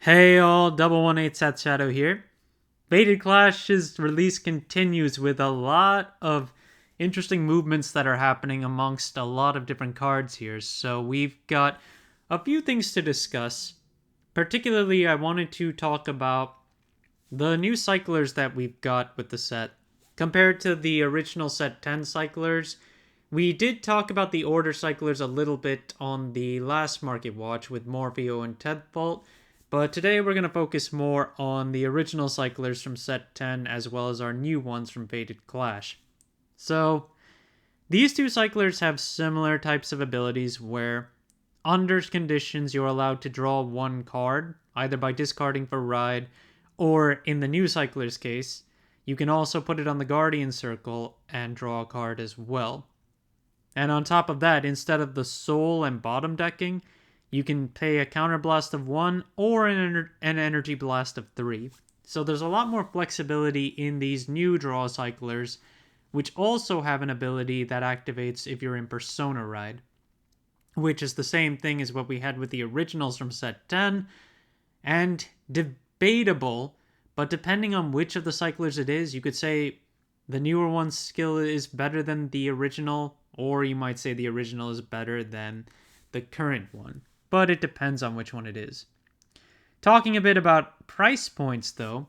Hey all, 118 Sat Shadow here. Fated Clash's release continues with a lot of interesting movements that are happening amongst a lot of different cards here. So we've got a few things to discuss. Particularly, I wanted to talk about the new cyclers that we've got with the set. Compared to the original set 10 cyclers, we did talk about the order cyclers a little bit on the last Market Watch with Morpheo and Tedfault, but today we're going to focus more on the original cyclers from set 10 as well as our new ones from Fated Clash. So, these two cyclers have similar types of abilities where, under conditions, you're allowed to draw one card, either by discarding for Ride, or in the new cycler's case, you can also put it on the Guardian Circle and draw a card as well. And on top of that, instead of the soul and bottom decking, you can pay a counterblast of 1 or an energy blast of 3. So there's a lot more flexibility in these new draw cyclers, which also have an ability that activates if you're in Persona Ride, which is the same thing as what we had with the originals from set 10, and debatable, but depending on which of the cyclers it is, you could say the newer one's skill is better than the original, or you might say the original is better than the current one. But it depends on which one it is. Talking a bit about price points though,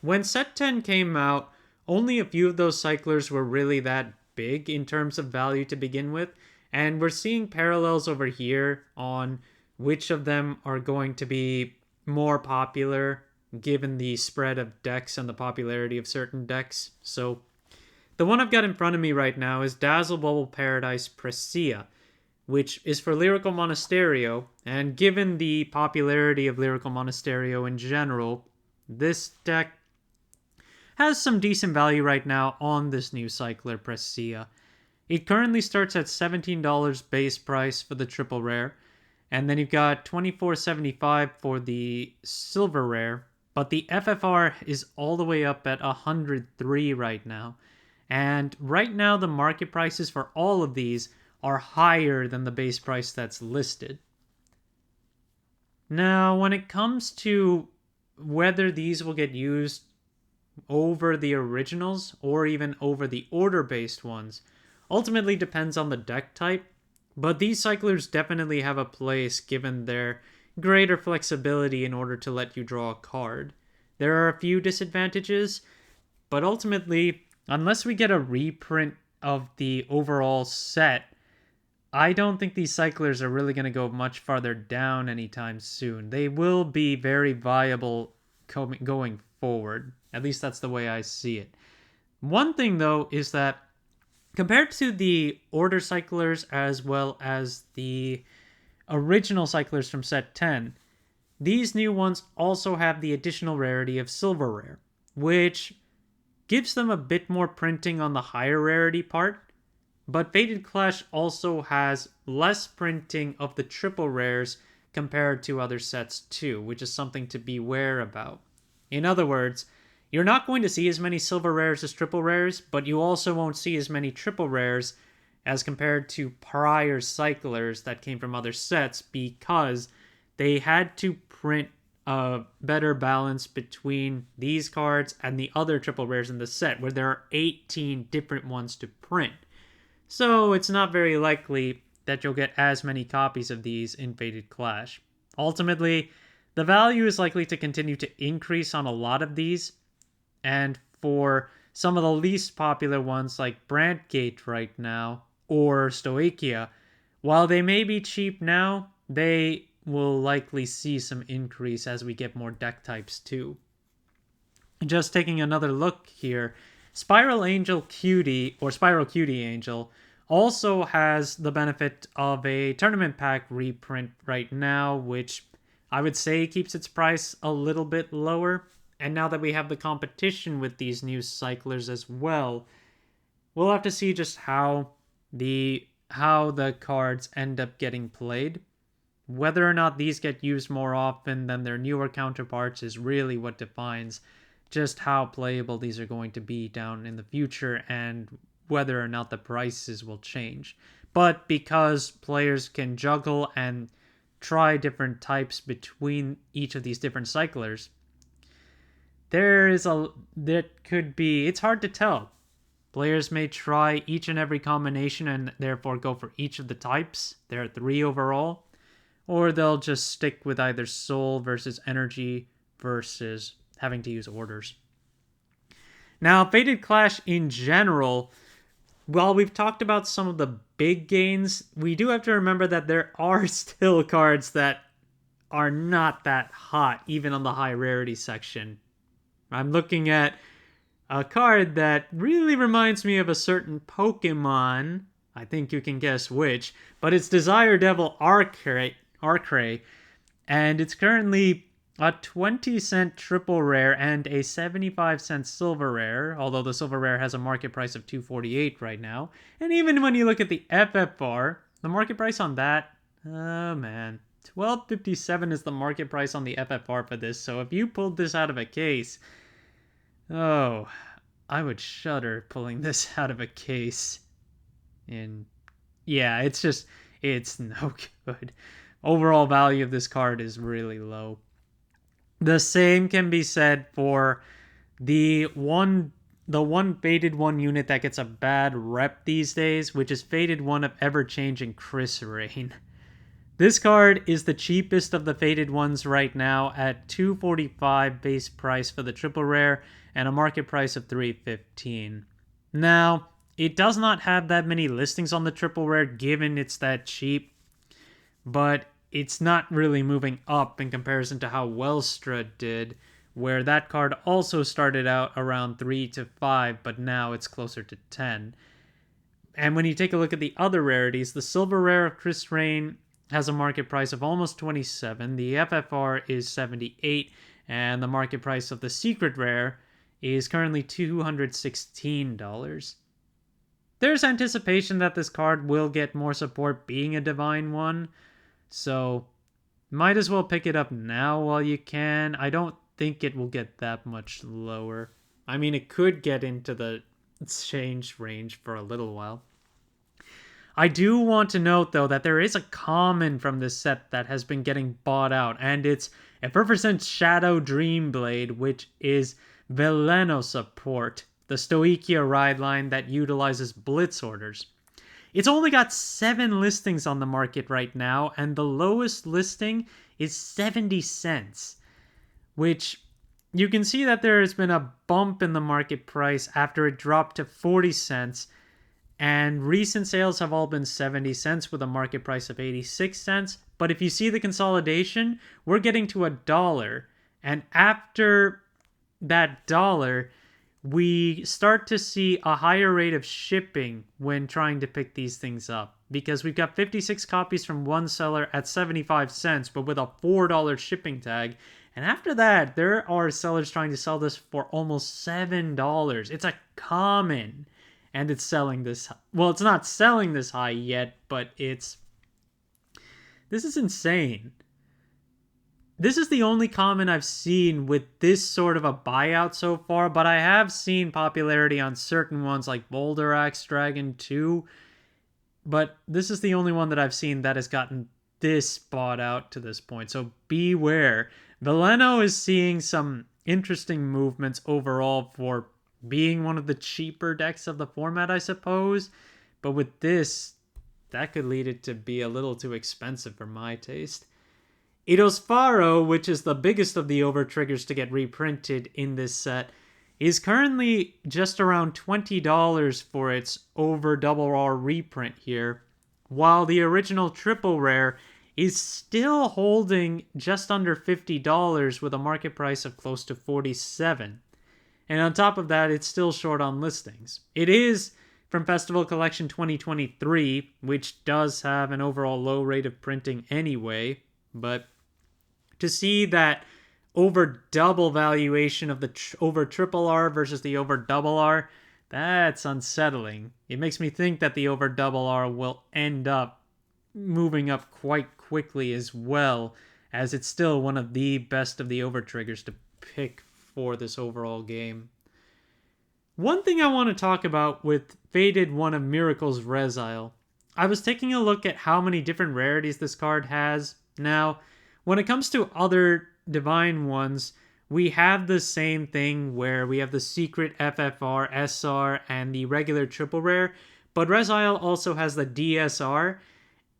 when set 10 came out, only a few of those cyclers were really that big in terms of value to begin with, and we're seeing parallels over here on which of them are going to be more popular given the spread of decks and the popularity of certain decks. So the one I've got in front of me right now is Dazzle Bubble Paradise Presea, which is for Lyrical Monasterio, and given the popularity of Lyrical Monasterio in general, this deck has some decent value right now on this new cycler Presea. It currently starts at $17 base price for the triple rare, and then you've got $24.75 for the silver rare, but the FFR is all the way up at $103 right now. And right now the market prices for all of these are higher than the base price that's listed. Now, when it comes to whether these will get used over the originals or even over the order-based ones, ultimately depends on the deck type, but these cyclers definitely have a place given their greater flexibility in order to let you draw a card. There are a few disadvantages, but ultimately, unless we get a reprint of the overall set, I don't think these cyclers are really going to go much farther down anytime soon. They will be very viable going forward. At least that's the way I see it. One thing, though, is that compared to the order cyclers as well as the original cyclers from set 10, these new ones also have the additional rarity of silver rare, which gives them a bit more printing on the higher rarity part. But Fated Clash also has less printing of the triple rares compared to other sets too, which is something to beware about. In other words, you're not going to see as many silver rares as triple rares, but you also won't see as many triple rares as compared to prior cyclers that came from other sets because they had to print a better balance between these cards and the other triple rares in the set, where there are 18 different ones to print. So it's not very likely that you'll get as many copies of these in Fated Clash. Ultimately, the value is likely to continue to increase on a lot of these, and for some of the least popular ones like Brandgate right now, or Stoichia, while they may be cheap now, they will likely see some increase as we get more deck types too. Just taking another look here, Spiral Angel Cutie, or Spiral Cutie Angel, also has the benefit of a tournament pack reprint right now, which I would say keeps its price a little bit lower. And now that we have the competition with these new cyclers as well, we'll have to see just how the cards end up getting played. Whether or not these get used more often than their newer counterparts is really what defines just how playable these are going to be down in the future and whether or not the prices will change. But because players can juggle and try different types between each of these different cyclers, it's hard to tell. Players may try each and every combination and therefore go for each of the types. There are 3 overall. Or they'll just stick with either soul versus energy versus having to use orders. Now, Fated Clash in general, while we've talked about some of the big gains, we do have to remember that there are still cards that are not that hot, even on the high rarity section. I'm looking at a card that really reminds me of a certain Pokemon. I think you can guess which, but it's Desire Devil Arcray, and it's currently a 20-cent triple rare and a 75-cent silver rare, although the silver rare has a market price of $248 right now. And even when you look at the FFR, the market price on that, oh man, $12.57 is the market price on the FFR for this. So if you pulled this out of a case, oh, I would shudder pulling this out of a case. And yeah, it's no good. Overall value of this card is really low. The same can be said for the one Fated 1 unit that gets a bad rep these days, which is Fated 1 of Ever-Changing Chris Rain. This card is the cheapest of the Fated ones right now at $245 base price for the triple rare and a market price of $315. Now, it does not have that many listings on the triple rare given it's that cheap, but it's not really moving up in comparison to how Wellstra did, where that card also started out around 3 to 5, but now it's closer to 10. And when you take a look at the other rarities, the silver rare of Chris Rain has a market price of almost 27, the FFR is 78, and the market price of the secret rare is currently $216. There's anticipation that this card will get more support being a Divine one, so might as well pick it up now while you can. I don't think it will get that much lower. I mean, it could get into the exchange range for a little while. I do want to note, though, that there is a common from this set that has been getting bought out, and it's Effervescent Shadow Dreamblade, which is Veleno support, the Stoichia ride line that utilizes Blitz orders. It's only got 7 listings on the market right now, and the lowest listing is 70 cents, which you can see that there has been a bump in the market price after it dropped to 40 cents, and recent sales have all been 70 cents with a market price of 86 cents. But if you see the consolidation, we're getting to $1, and after that $1, we start to see a higher rate of shipping when trying to pick these things up, because we've got 56 copies from one seller at 75 cents, but with a $4 shipping tag. And after that, there are sellers trying to sell this for almost $7. It's a common, and it's selling this. Well, it's not selling this high yet, but this is insane. This is the only common I've seen with this sort of a buyout so far, but I have seen popularity on certain ones like Boulder Axe Dragon 2, but this is the only one that I've seen that has gotten this bought out to this point, so beware. Veleno is seeing some interesting movements overall for being one of the cheaper decks of the format, I suppose, but with this, that could lead it to be a little too expensive for my taste. Idosfaro, which is the biggest of the Overt triggers to get reprinted in this set, is currently just around $20 for its over RR reprint here, while the original triple rare is still holding just under $50 with a market price of close to $47. And on top of that, it's still short on listings. It is from Festival Collection 2023, which does have an overall low rate of printing anyway, but to see that over double valuation of the over triple R versus the over double R, that's unsettling. It makes me think that the over double R will end up moving up quite quickly as well, as it's still one of the best of the over triggers to pick for this overall game. One thing I want to talk about with Fated 1 of Miracles Resile, I was taking a look at how many different rarities this card has, Now, when it comes to other Divine ones, we have the same thing where we have the secret FFR, SR, and the regular triple rare, but Resile also has the DSR.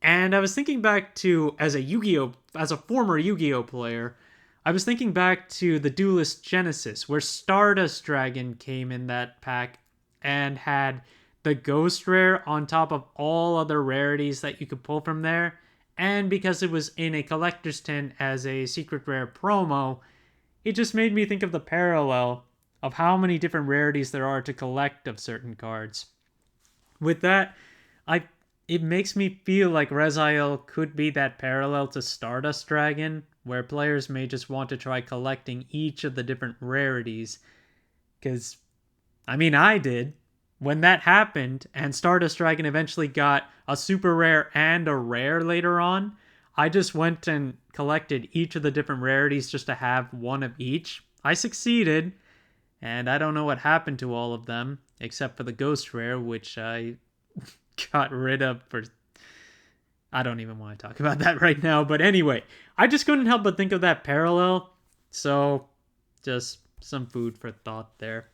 And I was thinking back to, as a former Yu-Gi-Oh player, I was thinking back to the Duelist Genesis, where Stardust Dragon came in that pack and had the Ghost Rare on top of all other rarities that you could pull from there. And because it was in a collector's tin as a secret rare promo, it just made me think of the parallel of how many different rarities there are to collect of certain cards. With that, I it makes me feel like Resile could be that parallel to Stardust Dragon, where players may just want to try collecting each of the different rarities. Because, I mean, I did. When that happened, and Stardust Dragon eventually got a super rare and a rare later on, I just went and collected each of the different rarities just to have one of each. I succeeded, and I don't know what happened to all of them, except for the Ghost Rare, which I got rid of for... I don't even want to talk about that right now, but anyway, I just couldn't help but think of that parallel, so just some food for thought there.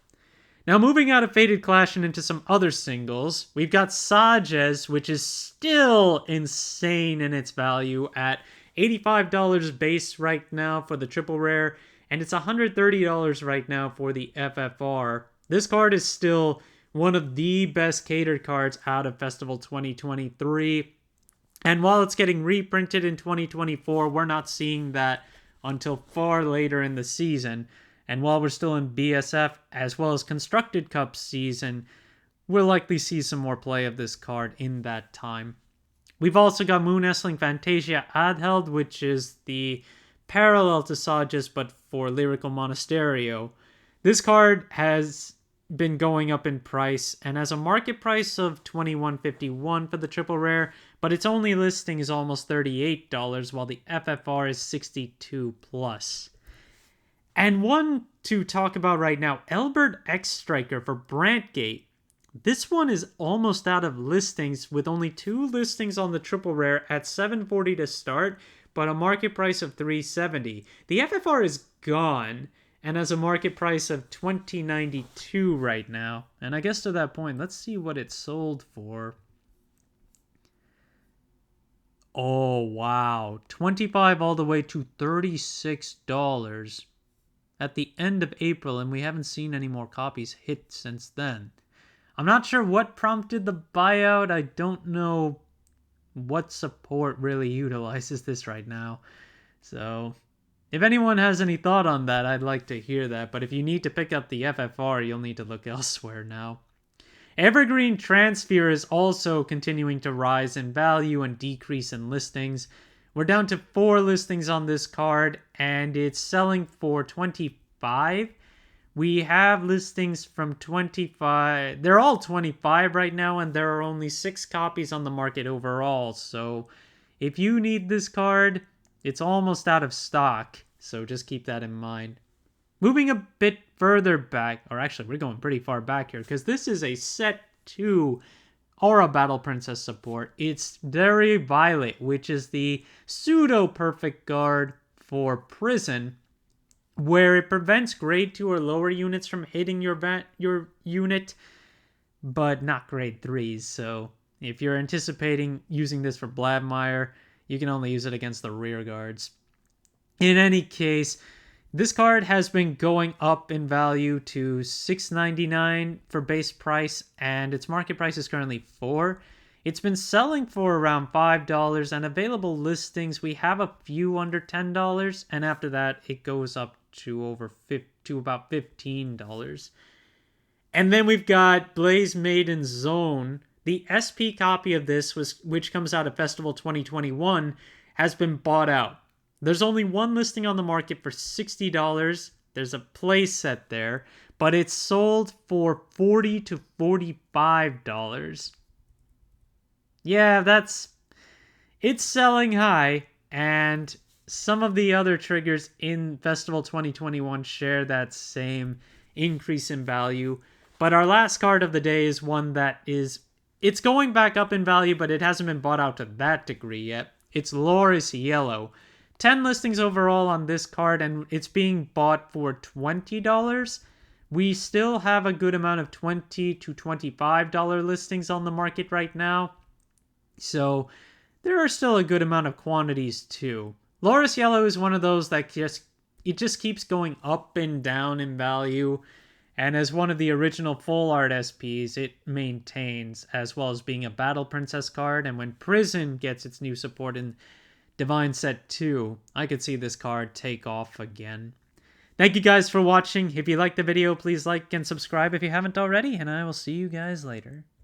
Now, moving out of Fated Clash and into some other singles, we've got Sages, which is still insane in its value at $85 base right now for the triple rare, and it's $130 right now for the FFR. This card is still one of the best catered cards out of Festival 2023. And while it's getting reprinted in 2024, we're not seeing that until far later in the season. And while we're still in BSF as well as Constructed Cup season, we'll likely see some more play of this card in that time. We've also got Moon Essling Fantasia Adheld, which is the parallel to Sages but for Lyrical Monasterio. This card has been going up in price and has a market price of $21.51 for the triple rare, but its only listing is almost $38, while the FFR is $62 plus. And one to talk about right now, Elbert X Striker for Brantgate. This one is almost out of listings, with only 2 listings on the triple rare at $7.40 to start, but a market price of $3.70. The FFR is gone and has a market price of $20.92 right now. And I guess to that point, let's see what it sold for. Oh, wow. $25 all the way to $36 at the end of April, and we haven't seen any more copies hit since then. I'm not sure what prompted the buyout. I don't know what support really utilizes this right now. So if anyone has any thought on that, I'd like to hear that. But if you need to pick up the FFR, you'll need to look elsewhere now. Evergreen Transfer is also continuing to rise in value and decrease in listings. We're down to 4 listings on this card, and it's selling for $25. We have listings from $25. They're all $25 right now, and there are only 6 copies on the market overall. So if you need this card, it's almost out of stock. So just keep that in mind. Moving a bit further back, or actually we're going pretty far back here, because this is a set 2 Aura Battle Princess support. It's Very Violet, which is the pseudo-perfect guard for Prison, where it prevents grade 2 or lower units from hitting your unit, but not grade 3s. So if you're anticipating using this for Bladmire, you can only use it against the rear guards. In any case, this card has been going up in value to $6.99 for base price, and its market price is currently $4. It's been selling for around $5, and available listings, we have a few under $10, and after that, it goes up to about $15. And then we've got Blaze Maiden Zone. The SP copy of this, which comes out of Festival 2021, has been bought out. There's only 1 listing on the market for $60. There's a play set there, but it's sold for $40 to $45. Yeah, it's selling high, and some of the other triggers in Festival 2021 share that same increase in value. But our last card of the day is one that it's going back up in value, but it hasn't been bought out to that degree yet. It's Loris Yellow. 10 listings overall on this card, and it's being bought for $20. We still have a good amount of $20 to $25 listings on the market right now. So there are still a good amount of quantities too. Loris Yellow is one of those that just keeps going up and down in value. And as one of the original full art SPs, it maintains, as well as being a Battle Princess card. And when Prison gets its new support in DivineZ 2, I could see this card take off again. Thank you guys for watching. If you liked the video, please like and subscribe if you haven't already, and I will see you guys later.